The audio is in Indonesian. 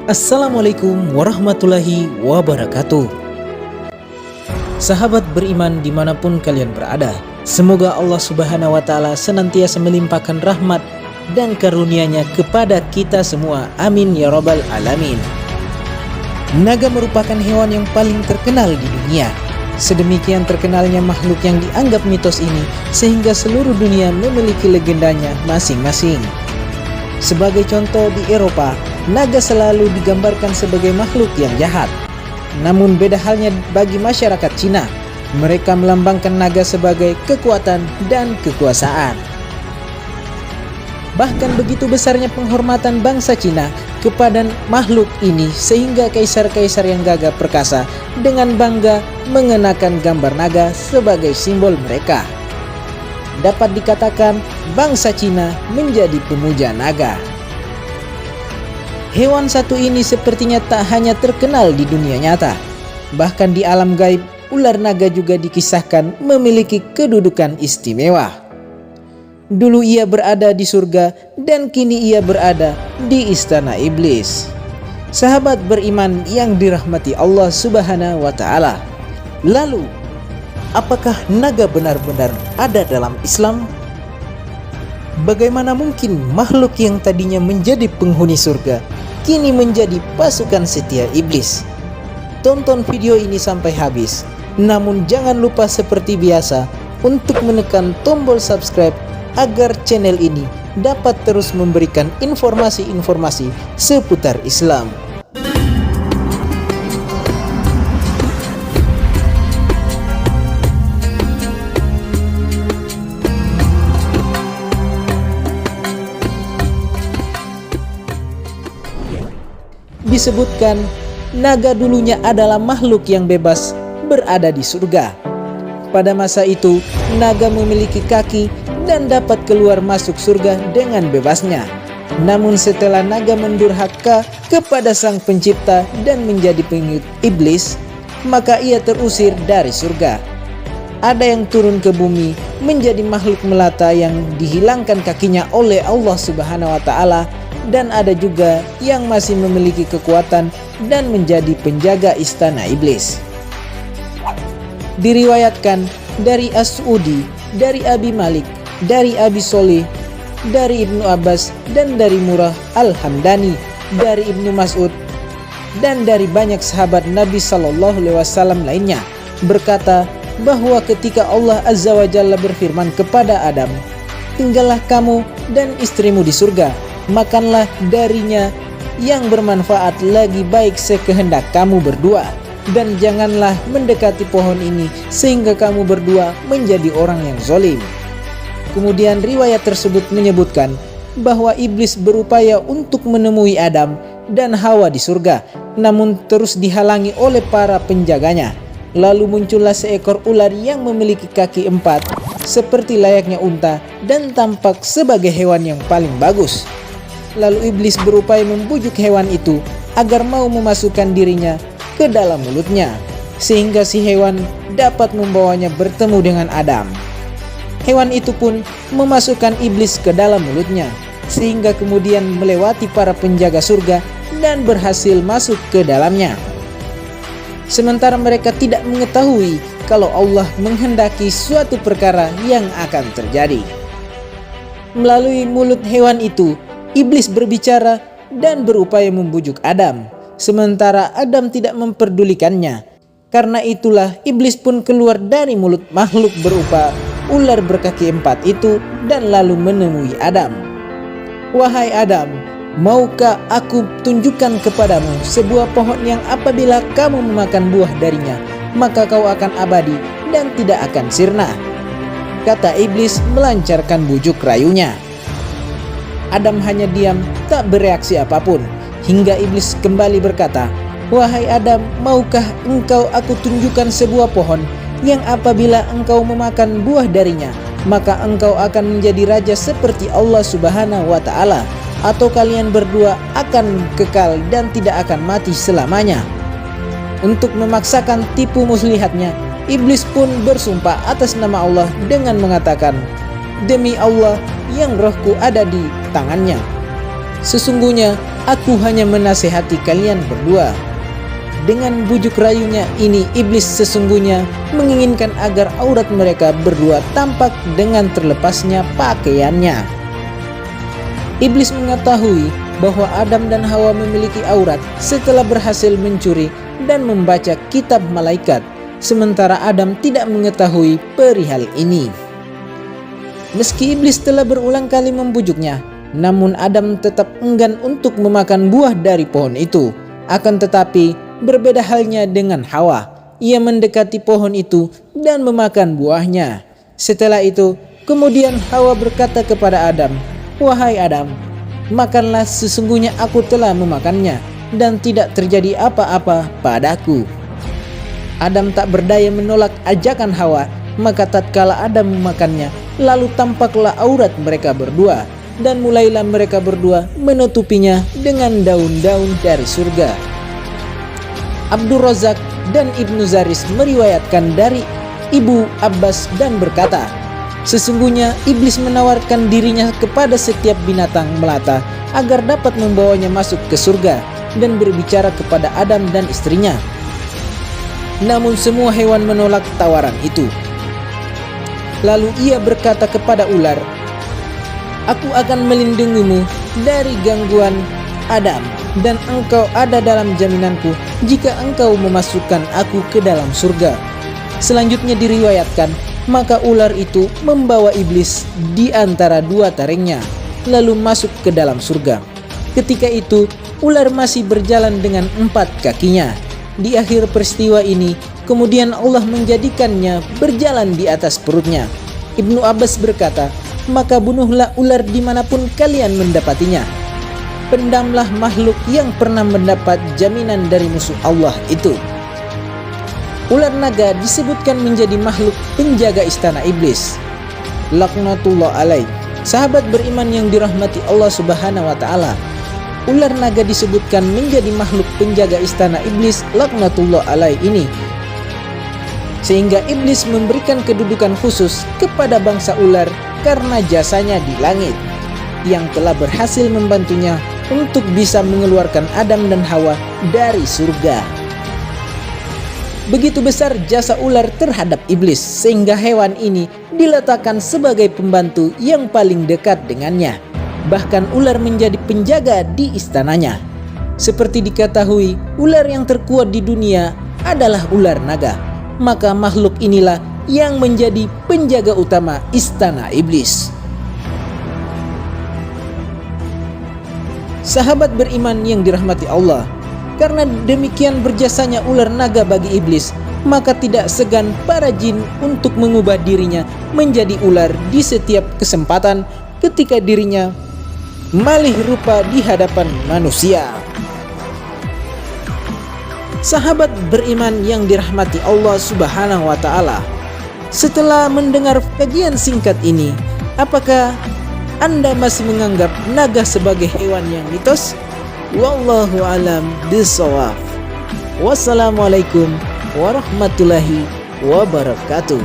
Assalamualaikum warahmatullahi wabarakatuh. Sahabat beriman dimanapun kalian berada, semoga Allah Subhanahu wa Ta'ala senantiasa melimpahkan rahmat dan karunia-Nya kepada kita semua. Amin ya rabbal alamin. Naga merupakan hewan yang paling terkenal di dunia. Sedemikian terkenalnya makhluk yang dianggap mitos ini, sehingga seluruh dunia memiliki legendanya masing-masing. Sebagai contoh, di Eropa, naga selalu digambarkan sebagai makhluk yang jahat. Namun beda halnya bagi masyarakat Cina. Mereka melambangkan naga sebagai kekuatan dan kekuasaan. Bahkan begitu besarnya penghormatan bangsa Cina kepada makhluk ini, sehingga kaisar-kaisar yang gagah perkasa dengan bangga mengenakan gambar naga sebagai simbol mereka. Dapat dikatakan bangsa Cina menjadi pemuja naga. Hewan satu ini sepertinya tak hanya terkenal di dunia nyata, bahkan di alam gaib ular naga juga dikisahkan memiliki kedudukan istimewa. Dulu ia berada di surga dan kini ia berada di istana iblis. Sahabat beriman yang dirahmati Allah Subhanahu wa Ta'ala, lalu apakah naga benar-benar ada dalam Islam? Bagaimana mungkin makhluk yang tadinya menjadi penghuni surga kini menjadi pasukan setia iblis? Tonton video ini sampai habis. Namun jangan lupa seperti biasa untuk menekan tombol subscribe agar channel ini dapat terus memberikan informasi-informasi seputar Islam. Disebutkan naga dulunya adalah makhluk yang bebas berada di surga. Pada masa itu, naga memiliki kaki dan dapat keluar masuk surga dengan bebasnya. Namun setelah naga mendurhaka kepada sang pencipta dan menjadi pengikut iblis, maka ia terusir dari surga. Ada yang turun ke bumi menjadi makhluk melata yang dihilangkan kakinya oleh Allah Subhanahu wa Ta'ala, dan ada juga yang masih memiliki kekuatan dan menjadi penjaga istana iblis. Diriwayatkan dari As-Sudi, dari Abi Malik, dari Abi Soleh, dari Ibnu Abbas, dan dari Murrah Al-Hamdani, dari Ibnu Mas'ud, dan dari banyak sahabat Nabi Sallallahu Alaihi Wasallam lainnya, berkata bahwa ketika Allah Azza wa Jalla berfirman kepada Adam, "Tinggallah kamu dan istrimu di surga, makanlah darinya yang bermanfaat, lagi baik sekehendak kamu berdua, dan janganlah mendekati pohon ini sehingga kamu berdua menjadi orang yang zalim." Kemudian riwayat tersebut menyebutkan bahwa iblis berupaya untuk menemui Adam dan Hawa di surga, namun terus dihalangi oleh para penjaganya. Lalu muncullah seekor ular yang memiliki kaki 4 seperti layaknya unta dan tampak sebagai hewan yang paling bagus. Lalu iblis berupaya membujuk hewan itu agar mau memasukkan dirinya ke dalam mulutnya, sehingga si hewan dapat membawanya bertemu dengan Adam. Hewan itu pun memasukkan iblis ke dalam mulutnya, sehingga kemudian melewati para penjaga surga dan berhasil masuk ke dalamnya. Sementara mereka tidak mengetahui kalau Allah menghendaki suatu perkara yang akan terjadi. Melalui mulut hewan itu, iblis berbicara dan berupaya membujuk Adam, sementara Adam tidak memperdulikannya. Karena itulah iblis pun keluar dari mulut makhluk berupa ular berkaki 4 itu dan lalu menemui Adam. "Wahai Adam, maukah aku tunjukkan kepadamu sebuah pohon yang apabila kamu memakan buah darinya, maka kau akan abadi dan tidak akan sirna?" kata iblis melancarkan bujuk rayunya. Adam hanya diam, tak bereaksi apapun, hingga iblis kembali berkata, "Wahai Adam, maukah engkau aku tunjukkan sebuah pohon yang apabila engkau memakan buah darinya, maka engkau akan menjadi raja seperti Allah Subhanahu wa Ta'ala, atau kalian berdua akan kekal dan tidak akan mati selamanya?" Untuk memaksakan tipu muslihatnya, iblis pun bersumpah atas nama Allah dengan mengatakan, "Demi Allah yang rohku ada di tangannya, sesungguhnya Aku hanya menasehati kalian berdua." Dengan bujuk rayunya ini, iblis sesungguhnya menginginkan agar aurat mereka berdua tampak dengan terlepasnya pakaiannya. Iblis mengetahui bahwa Adam dan Hawa memiliki aurat setelah berhasil mencuri dan membaca kitab malaikat, sementara Adam tidak mengetahui perihal ini. Meski iblis telah berulang kali membujuknya, namun Adam tetap enggan untuk memakan buah dari pohon itu. Akan tetapi berbeda halnya dengan Hawa. Ia mendekati pohon itu dan memakan buahnya. Setelah itu, kemudian Hawa berkata kepada Adam, "Wahai Adam, makanlah, sesungguhnya aku telah memakannya dan tidak terjadi apa-apa padaku." Adam tak berdaya menolak ajakan Hawa, maka tatkala Adam memakannya, lalu tampaklah aurat mereka berdua, dan mulailah mereka berdua menutupinya dengan daun-daun dari surga. Abdul Razak dan Ibnu Zaris meriwayatkan dari Ibu Abbas dan berkata, "Sesungguhnya iblis menawarkan dirinya kepada setiap binatang melata agar dapat membawanya masuk ke surga dan berbicara kepada Adam dan istrinya. Namun semua hewan menolak tawaran itu. Lalu ia berkata kepada ular, 'Aku akan melindungimu dari gangguan Adam, dan engkau ada dalam jaminanku jika engkau memasukkan aku ke dalam surga.' Selanjutnya diriwayatkan, maka ular itu membawa iblis di antara dua taringnya, lalu masuk ke dalam surga. Ketika itu, ular masih berjalan dengan 4 kakinya. Di akhir peristiwa ini, kemudian Allah menjadikannya berjalan di atas perutnya." Ibnu Abbas berkata, "Maka bunuhlah ular dimanapun kalian mendapatinya. Pendamlah makhluk yang pernah mendapat jaminan dari musuh Allah itu." Ular naga disebutkan menjadi makhluk penjaga istana iblis. Laknatullah alaih. Sahabat beriman yang dirahmati Allah Subhanahu wa taala, ular naga disebutkan menjadi makhluk penjaga istana iblis laknatullah alaih ini, sehingga iblis memberikan kedudukan khusus kepada bangsa ular karena jasanya di langit yang telah berhasil membantunya untuk bisa mengeluarkan Adam dan Hawa dari surga. Begitu besar jasa ular terhadap iblis, sehingga hewan ini diletakkan sebagai pembantu yang paling dekat dengannya. Bahkan ular menjadi penjaga di istananya. Seperti diketahui, ular yang terkuat di dunia adalah ular naga. Maka makhluk inilah yang menjadi penjaga utama istana iblis. Sahabat beriman yang dirahmati Allah, karena demikian berjasanya ular naga bagi iblis, maka tidak segan para jin untuk mengubah dirinya menjadi ular di setiap kesempatan ketika dirinya malih rupa di hadapan manusia. Sahabat beriman yang dirahmati Allah Subhanahu wa taala, setelah mendengar kajian singkat ini, apakah Anda masih menganggap naga sebagai hewan yang mitos? Wallahu alam bishawab. Wassalamualaikum warahmatullahi wabarakatuh.